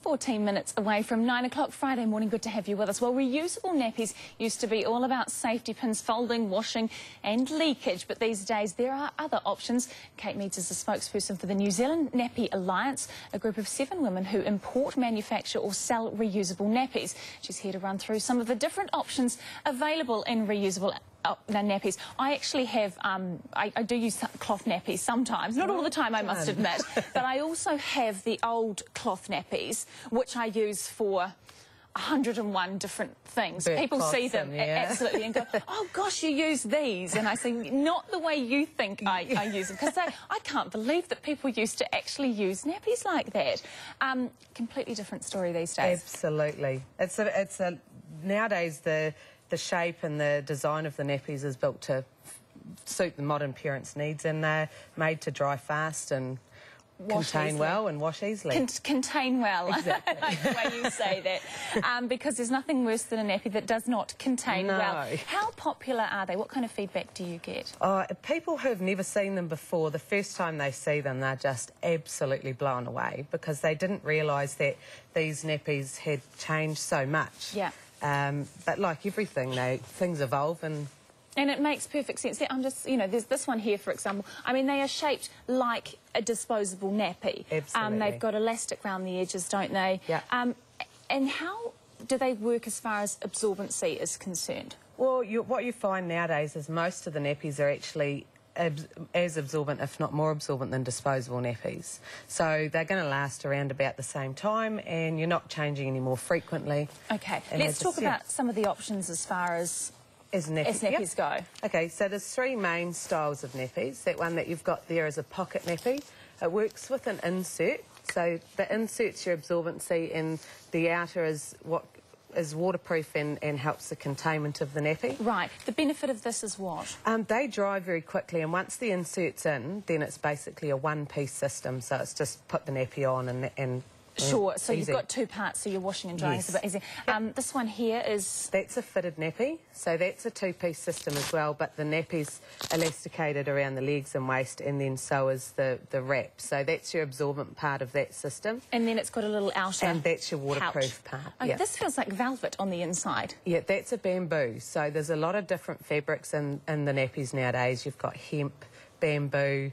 14 minutes away from 9 o'clock Friday morning. Good to have you with us. Well, reusable nappies used to be all about safety pins, folding, washing and leakage, but these days there are other options. Kate Meads is the spokesperson for the New Zealand Nappy Alliance, a group of 7 women who import, manufacture or sell reusable nappies. She's here to run through some of the different options available in reusable nappies. I actually have, I do use cloth nappies sometimes, not all the time I must admit, but I also have the old cloth nappies, which I use for 101 different things. People see them absolutely and go, oh gosh, you use these. And I say, not the way you think I use them, because I can't believe that people used to actually use nappies like that. Completely different story these days. Absolutely. Nowadays the shape and the design of the nappies is built to suit the modern parents' needs, and they're made to dry fast and contain well and wash easily. Contain well. Exactly. I like the way you say that. Because there's nothing worse than a nappy that does not contain well. How popular are they? What kind of feedback do you get? People who've never seen them before, the first time they see them, they're just absolutely blown away, because they didn't realise that these nappies had changed so much. Yeah. But like everything, things evolve and it makes perfect sense. I'm just, you know, there's this one here, for example. I mean, they are shaped like a disposable nappy. Absolutely. They've got elastic around the edges, don't they? Yeah. And how do they work as far as absorbency is concerned? Well, what you find nowadays is most of the nappies are actually as absorbent, if not more absorbent, than disposable nappies. So they're going to last around about the same time, and you're not changing any more frequently. Okay, let's talk about some of the options as far as nappies go. Okay, so there's 3 main styles of nappies. That one that you've got there is a pocket nappy. It works with an insert. So the insert's your absorbency, and the outer is what is waterproof and helps the containment of the nappy. Right. The benefit of this is what? They dry very quickly, and once the insert's in, then it's basically a one-piece system. So it's just put the nappy on and sure, so easy. You've got 2 parts, so your washing and drying is a bit easy. Yep. This one here is... That's a fitted nappy, so that's a 2-piece system as well, but the nappy's elasticated around the legs and waist, and then so is the wrap. So that's your absorbent part of that system. And then it's got a little outer and that's your waterproof part. Oh, this feels like velvet on the inside. Yeah, that's a bamboo. So there's a lot of different fabrics in the nappies nowadays. You've got hemp, bamboo,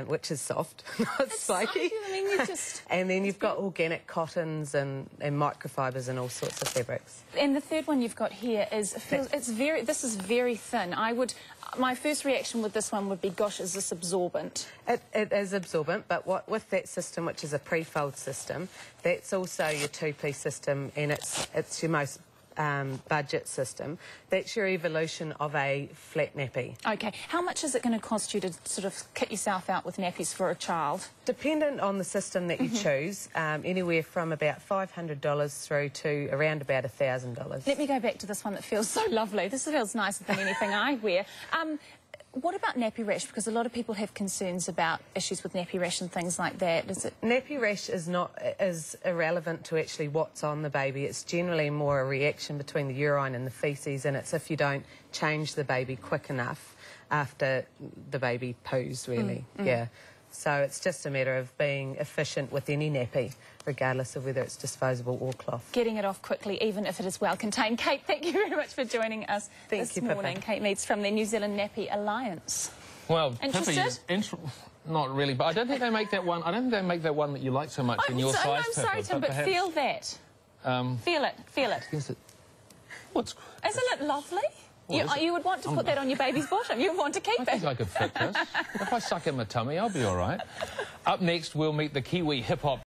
which is soft, not spiky. I mean, you just... And then you've got organic cottons and microfibres and all sorts of fabrics. And the third one you've got here is, this is very thin. My first reaction with this one would be, gosh, is this absorbent? It is absorbent, but with that system, which is a pre-fold system, that's also your 2-piece system, and it's your most budget system. That's your evolution of a flat nappy. Okay, how much is it going to cost you to sort of kit yourself out with nappies for a child? Dependent on the system that you choose, anywhere from about $500 through to around about $1,000. Let me go back to this one that feels so lovely. This feels nicer than anything I wear. What about nappy rash? Because a lot of people have concerns about issues with nappy rash and things like that. Is it? Nappy rash is irrelevant to actually what's on the baby. It's generally more a reaction between the urine and the faeces, and it's if you don't change the baby quick enough after the baby poos, really. Yeah. So it's just a matter of being efficient with any nappy, regardless of whether it's disposable or cloth. Getting it off quickly, even if it is well contained. Kate, thank you very much for joining us this morning. Pippa. Kate Meads from the New Zealand Nappy Alliance. Well, interested? Not really, but I don't think they make that one. I don't think they make that one that you like so much in your size. I'm sorry, Tim, but feel that. Feel it. Feel it. Isn't it lovely? You would want to put that on your baby's bottom. You would want to keep it. I think I could fit this. If I suck in my tummy, I'll be all right. Up next, we'll meet the Kiwi hip-hop